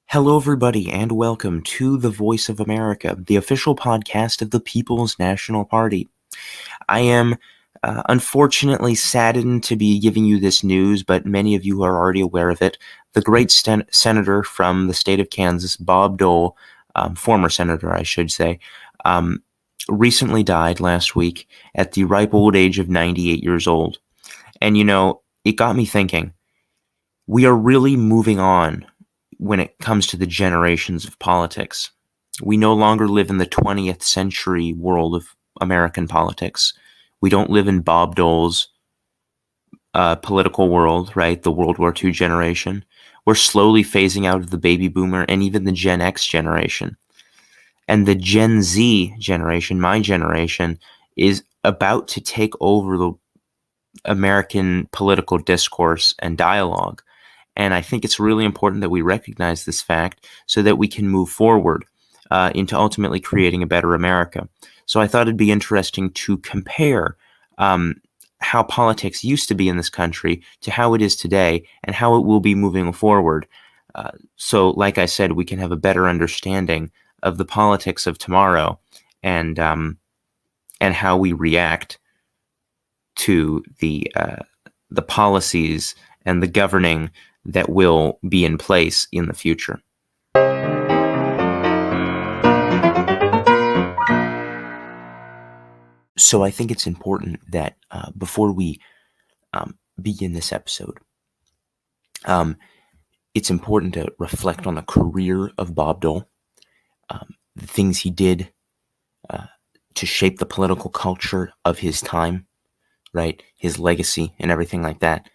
Hello, everybody, and welcome to The Voice of America, the official podcast of the People's National Party. I am unfortunately saddened to be giving you this news, but many of you are already aware of it. The great senator from the state of Kansas, Bob Dole, former senator, I should say, recently died last week at the ripe old age of 98 years old. And, it got me thinking, we are really moving on when it comes to the generations of politics. We no longer live in the 20th century world of American politics. We don't live in Bob Dole's political world, right? The World War II generation. We're slowly phasing out of the baby boomer and even the Gen X generation. And the Gen Z generation, my generation, is about to take over the American political discourse and dialogue. And I think it's really important that we recognize this fact so that we can move forward into ultimately creating a better America. So I thought it'd be interesting to compare how politics used to be in this country to how it is today and how it will be moving forward. So, like I said, we can have a better understanding of the politics of tomorrow and how we react to the policies and the governing that will be in place in the future. So I think it's important that before we begin this episode, it's important to reflect on the career of Bob Dole, the things he did to shape the political culture of his time, right? His legacy and everything like that.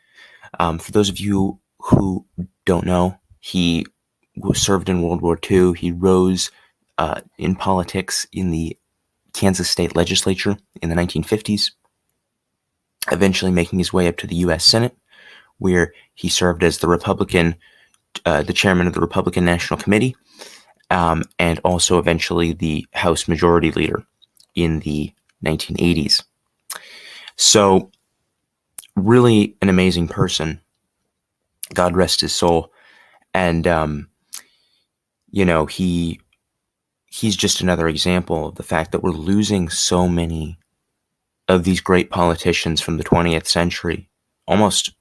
For those of you who don't know, he served in World War II. He rose in politics in the Kansas state legislature in the 1950s, eventually making his way up to the U.S. Senate, where he served as the chairman of the Republican National Committee, and also eventually the House Majority Leader in the 1980s. So, really an amazing person. God rest his soul. And, he's just another example of the fact that we're losing so many of these great politicians from the 20th century, almost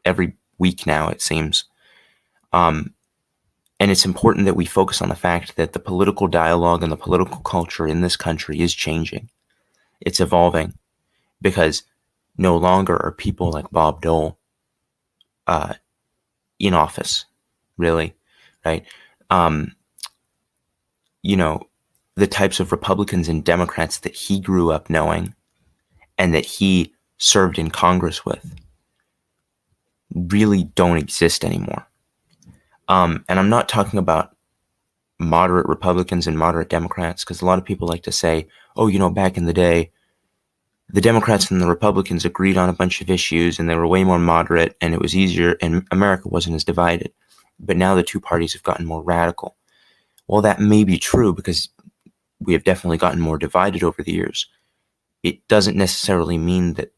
every week now, it seems. And it's important that we focus on the fact that the political dialogue and the political culture in this country is changing. It's evolving because no longer are people like Bob Dole in office, really, right? The types of Republicans and Democrats that he grew up knowing and that he served in Congress with really don't exist anymore. And I'm not talking about moderate Republicans and moderate Democrats, because a lot of people like to say, back in the day, the Democrats and the Republicans agreed on a bunch of issues and they were way more moderate and it was easier and America wasn't as divided. But now the two parties have gotten more radical. Well, that may be true because we have definitely gotten more divided over the years. It doesn't necessarily mean that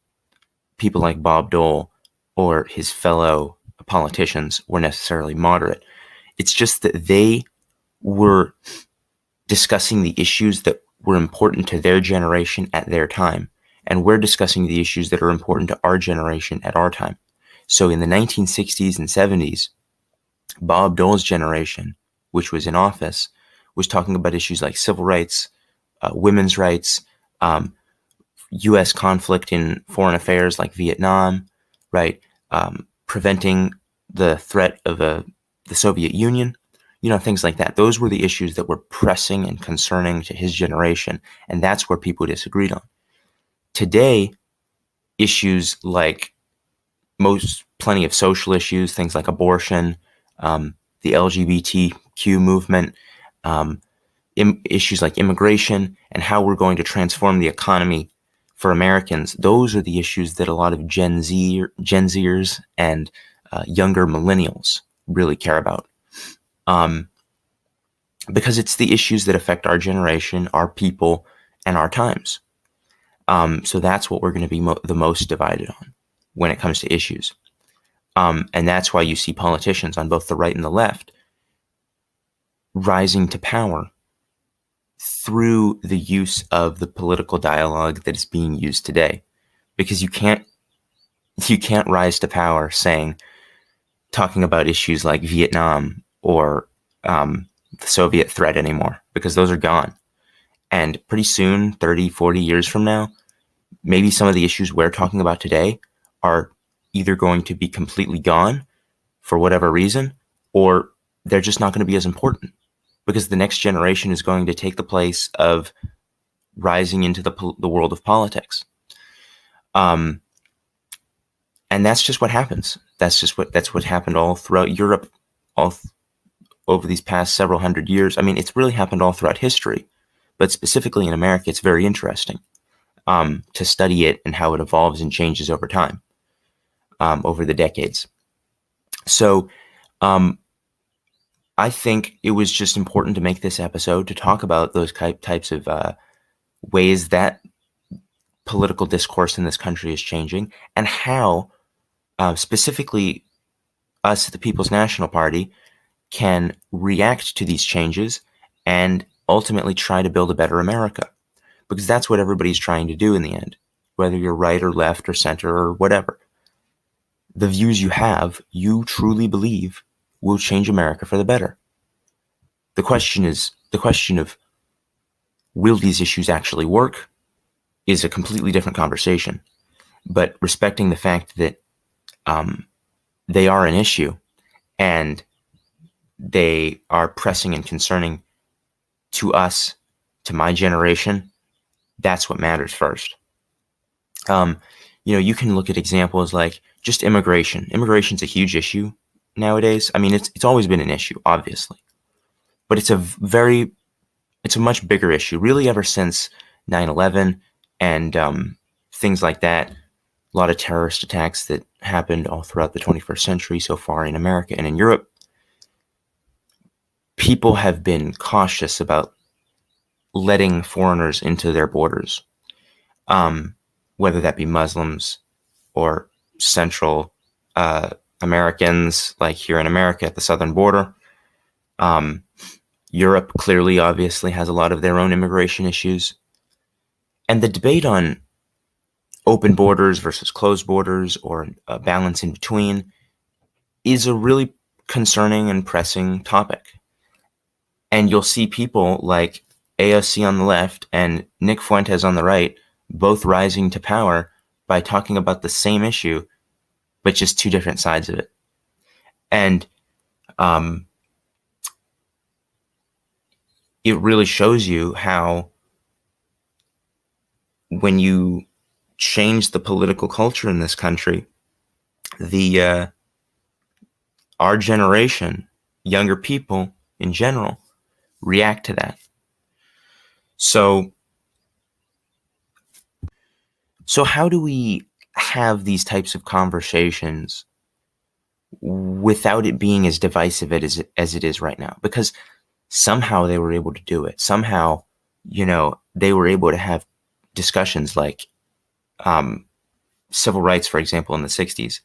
people like Bob Dole or his fellow politicians were necessarily moderate. It's just that they were discussing the issues that were important to their generation at their time. And we're discussing the issues that are important to our generation at our time. So in the 1960s and 70s, Bob Dole's generation, which was in office, was talking about issues like civil rights, women's rights, U.S. conflict in foreign affairs like Vietnam, right? Preventing the threat of the Soviet Union, things like that. Those were the issues that were pressing and concerning to his generation, and that's where people disagreed on. Today, issues like plenty of social issues, things like abortion, the LGBTQ movement, issues like immigration, and how we're going to transform the economy for Americans, those are the issues that a lot of Gen Zers and younger millennials really care about. Because it's the issues that affect our generation, our people, and our times. So that's what we're going to be the most divided on when it comes to issues. And that's why you see politicians on both the right and the left rising to power through the use of the political dialogue that is being used today. Because you can't rise to power talking about issues like Vietnam or the Soviet threat anymore, because those are gone. And pretty soon, 30, 40 years from now, maybe some of the issues we're talking about today are either going to be completely gone for whatever reason, or they're just not going to be as important, because the next generation is going to take the place of rising into the world of politics. And that's just what happens. That's what happened all throughout Europe, over these past several hundred years. I mean, it's really happened all throughout history, but specifically in America, it's very interesting to study it and how it evolves and changes over time, over the decades. So I think it was just important to make this episode to talk about those types of ways that political discourse in this country is changing, and how specifically us at the People's National Party can react to these changes and ultimately try to build a better America. Because that's what everybody's trying to do in the end, whether you're right or left or center or whatever. The views you have, you truly believe will change America for the better. The question of will these issues actually work is a completely different conversation. But respecting the fact that they are an issue and they are pressing and concerning to us, to my generation, that's what matters first. You can look at examples like just immigration. Immigration's a huge issue nowadays. I mean, it's always been an issue, obviously, but it's a much bigger issue, really, ever since 9/11 and things like that. A lot of terrorist attacks that happened all throughout the 21st century so far in America and in Europe. People have been cautious about letting foreigners into their borders, whether that be Muslims or Central Americans, like here in America at the southern border. Europe clearly, obviously, has a lot of their own immigration issues. And the debate on open borders versus closed borders, or a balance in between, is a really concerning and pressing topic. And you'll see people like AOC on the left and Nick Fuentes on the right both rising to power by talking about the same issue, but just two different sides of it. And it really shows you how, when you change the political culture in this country, our generation, younger people in general, react to that. So how do we have these types of conversations without it being as divisive as it is right now? Because somehow they were able to do it. Somehow, they were able to have discussions like civil rights, for example, in the 60s,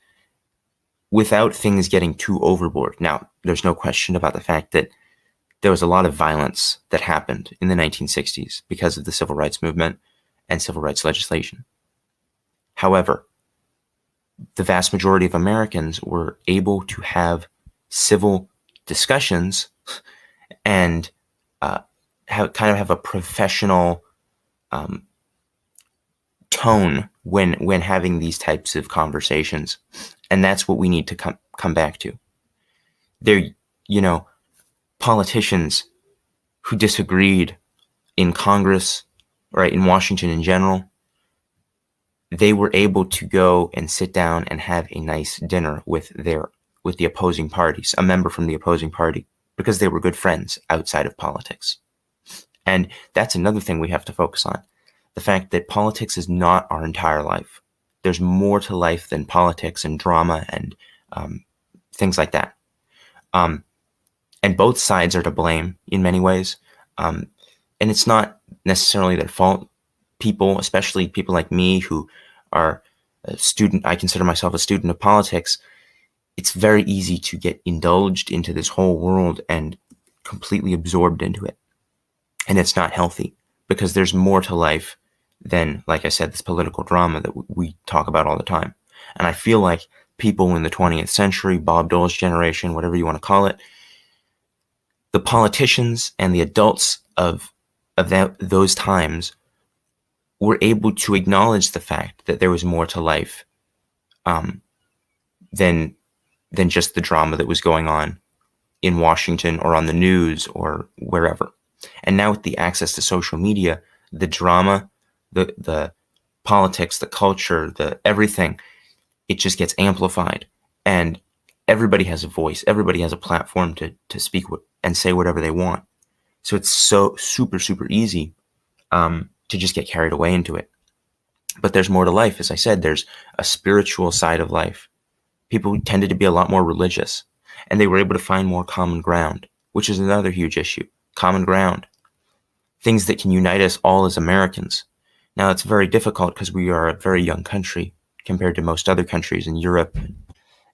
without things getting too overboard. Now, there's no question about the fact that there was a lot of violence that happened in the 1960s because of the civil rights movement and civil rights legislation. However, the vast majority of Americans were able to have civil discussions and have a professional tone when having these types of conversations. And that's what we need to come back to. There, politicians who disagreed in Congress, right, in Washington in general, they were able to go and sit down and have a nice dinner with the opposing parties, a member from the opposing party, because they were good friends outside of politics. And that's another thing we have to focus on. The fact that politics is not our entire life. There's more to life than politics and drama and things like that. And both sides are to blame in many ways. And it's not necessarily their fault. People, especially people like me who are a student, I consider myself a student of politics. It's very easy to get indulged into this whole world and completely absorbed into it. And it's not healthy because there's more to life than, like I said, this political drama that we talk about all the time. And I feel like people in the 20th century, Bob Dole's generation, whatever you want to call it, the politicians and the adults of those times were able to acknowledge the fact that there was more to life than just the drama that was going on in Washington or on the news or wherever. And now with the access to social media, the drama, the politics, the culture, the everything, it just gets amplified. And everybody has a voice. Everybody has a platform to speak and say whatever they want. So it's so super, super easy to just get carried away into it. But there's more to life. As I said, there's a spiritual side of life. People tended to be a lot more religious, and they were able to find more common ground, which is another huge issue. Common ground. Things that can unite us all as Americans. Now, it's very difficult because we are a very young country compared to most other countries in Europe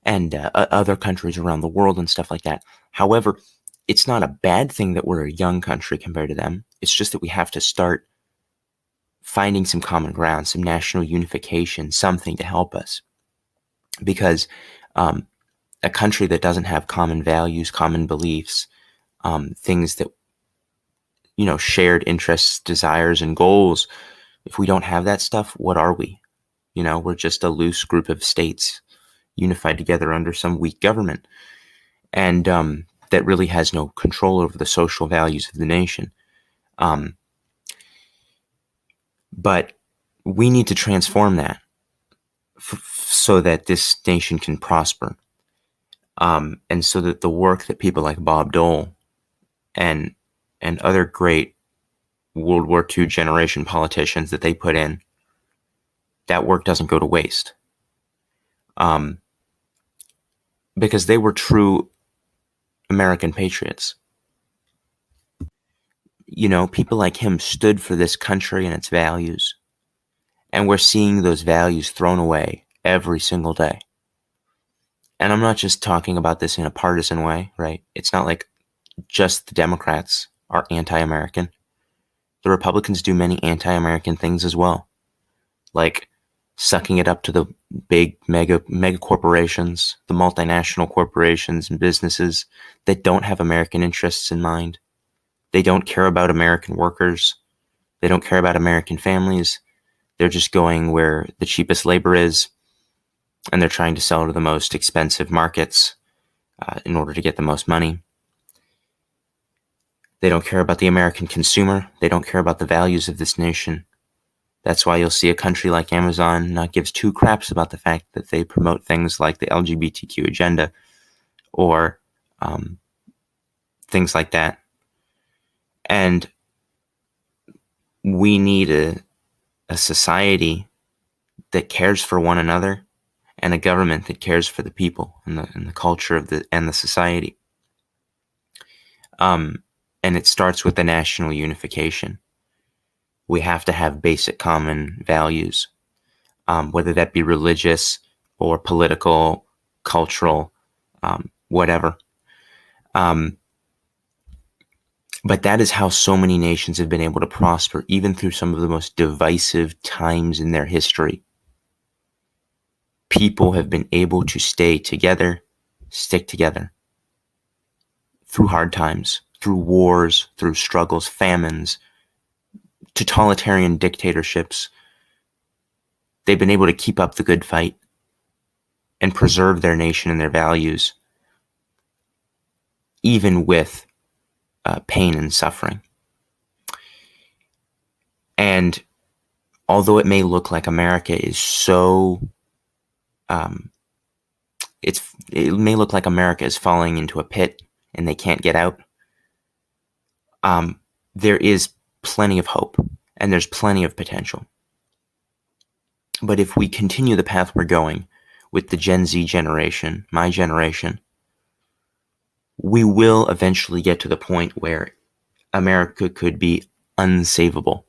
and other countries around the world and stuff like that. However, it's not a bad thing that we're a young country compared to them. It's just that we have to start finding some common ground, some national unification, something to help us. Because a country that doesn't have common values, common beliefs, things that, shared interests, desires, and goals, if we don't have that stuff, what are we? We're just a loose group of states unified together under some weak government. And that really has no control over the social values of the nation. But we need to transform that so that this nation can prosper. And so that the work that people like Bob Dole and other great World War II generation politicians that they put in, that work doesn't go to waste. Because they were true American patriots. People like him stood for this country and its values. And we're seeing those values thrown away every single day. And I'm not just talking about this in a partisan way, right? It's not like just the Democrats are anti-American. The Republicans do many anti-American things as well. Like sucking it up to the big mega corporations, the multinational corporations and businesses that don't have American interests in mind. They don't care about American workers. They don't care about American families. They're just going where the cheapest labor is, and they're trying to sell to the most expensive markets in order to get the most money. They don't care about the American consumer. They don't care about the values of this nation. That's why you'll see a country like Amazon not gives two craps about the fact that they promote things like the LGBTQ agenda or things like that. And we need a society that cares for one another and a government that cares for the people and the culture of the society. And it starts with the national unification. We have to have basic common values, whether that be religious or political, cultural, whatever. But that is how so many nations have been able to prosper, even through some of the most divisive times in their history. People have been able to stay together, stick together, through hard times, through wars, through struggles, famines, totalitarian dictatorships. They've been able to keep up the good fight and preserve their nation and their values, even with pain and suffering. And although it may look like America is so, it may look like America is falling into a pit and they can't get out, there is plenty of hope and there's plenty of potential. But if we continue the path we're going with the Gen Z generation, my generation, we will eventually get to the point where America could be unsavable.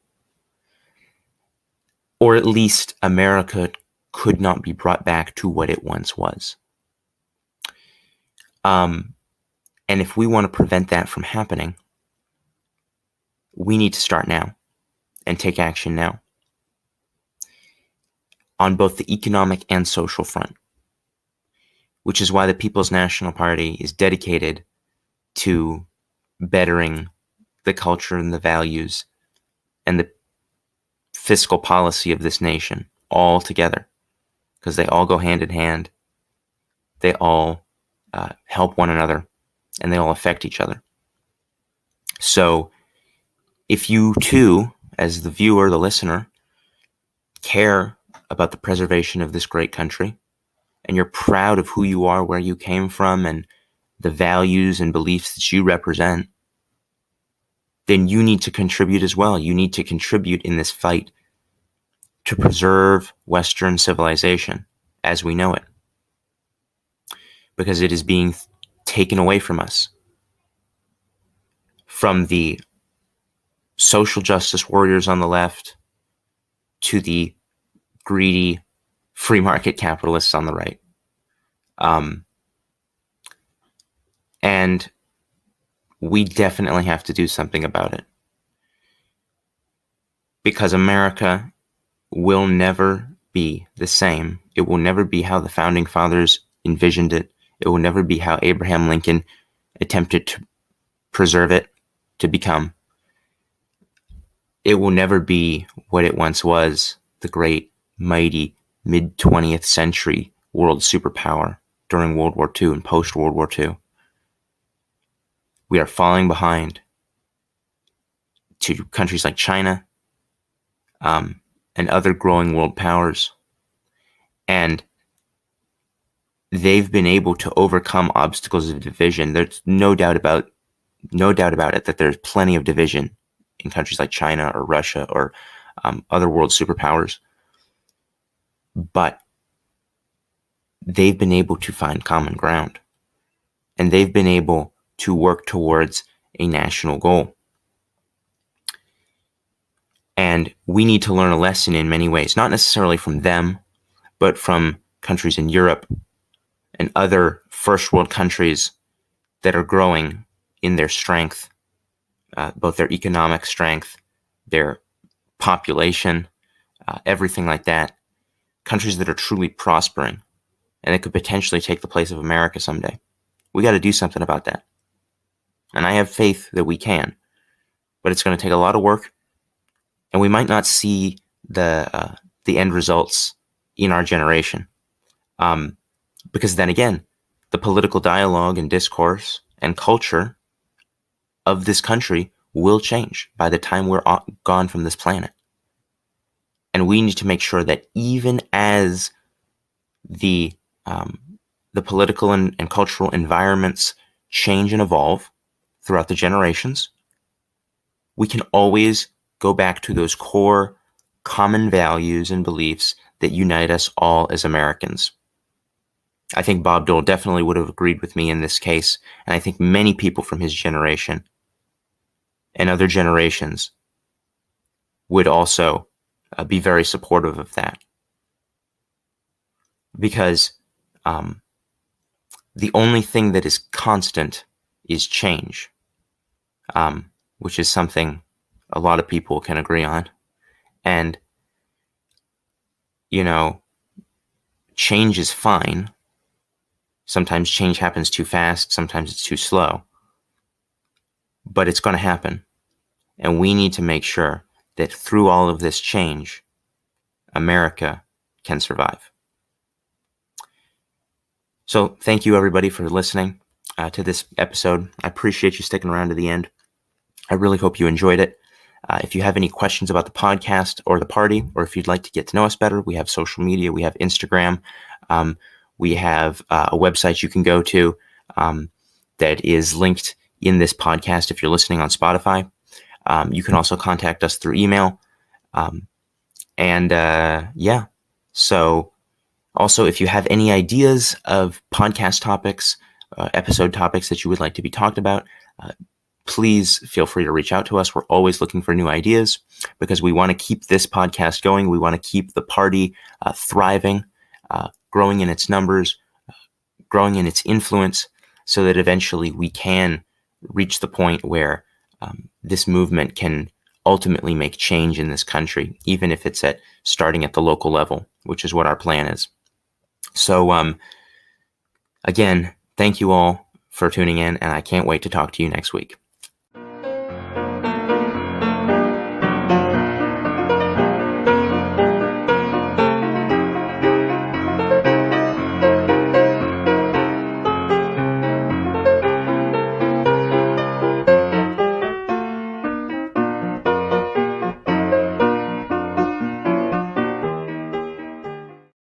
Or at least America could not be brought back to what it once was. And And if we want to prevent that from happening, we need to start now and take action now on both the economic and social front, which is why the People's National Party is dedicated to bettering the culture and the values and the fiscal policy of this nation all together, because they all go hand in hand. They all help one another, and they all affect each other. So if you too, as the viewer, the listener, care about the preservation of this great country, and you're proud of who you are, where you came from, and the values and beliefs that you represent, then you need to contribute as well. You need to contribute in this fight to preserve Western civilization as we know it, because it is being taken away from us. From the social justice warriors on the left to the greedy free market capitalists on the right. And we definitely have to do something about it, because America will never be the same. It will never be how the founding fathers envisioned it. It will never be how Abraham Lincoln attempted to preserve it to become. It will never be what it once was, the great, mighty, mid-20th century world superpower during World War II and post-World War II. We are falling behind to countries like China and other growing world powers. And they've been able to overcome obstacles of division. There's no doubt about it that there's plenty of division in countries like China or Russia or other world superpowers. But they've been able to find common ground, and they've been able to work towards a national goal. And we need to learn a lesson in many ways, not necessarily from them, but from countries in Europe and other first world countries that are growing in their strength, both their economic strength, their population, everything like that. Countries that are truly prospering, and it could potentially take the place of America someday. We got to do something about that. And I have faith that we can, but it's going to take a lot of work, and we might not see the end results in our generation. Because then again, the political dialogue and discourse and culture of this country will change by the time we're gone from this planet. And we need to make sure that even as the political and cultural environments change and evolve throughout the generations, we can always go back to those core common values and beliefs that unite us all as Americans. I think Bob Dole definitely would have agreed with me in this case, and I think many people from his generation and other generations would also be very supportive of that. Because the only thing that is constant is change, which is something a lot of people can agree on. And, change is fine. Sometimes change happens too fast, sometimes it's too slow. But it's going to happen. And we need to make sure that through all of this change, America can survive. So thank you, everybody, for listening to this episode. I appreciate you sticking around to the end. I really hope you enjoyed it. If you have any questions about the podcast or the party, or if you'd like to get to know us better, we have social media. We have Instagram. We have a website you can go to that is linked in this podcast if you're listening on Spotify. You can also contact us through email. So also, if you have any ideas of podcast topics, episode topics that you would like to be talked about, please feel free to reach out to us. We're always looking for new ideas because we want to keep this podcast going. We want to keep the party thriving, growing in its numbers, growing in its influence, so that eventually we can reach the point where this movement can ultimately make change in this country, even if it's starting at the local level, which is what our plan is. So again, thank you all for tuning in, and I can't wait to talk to you next week.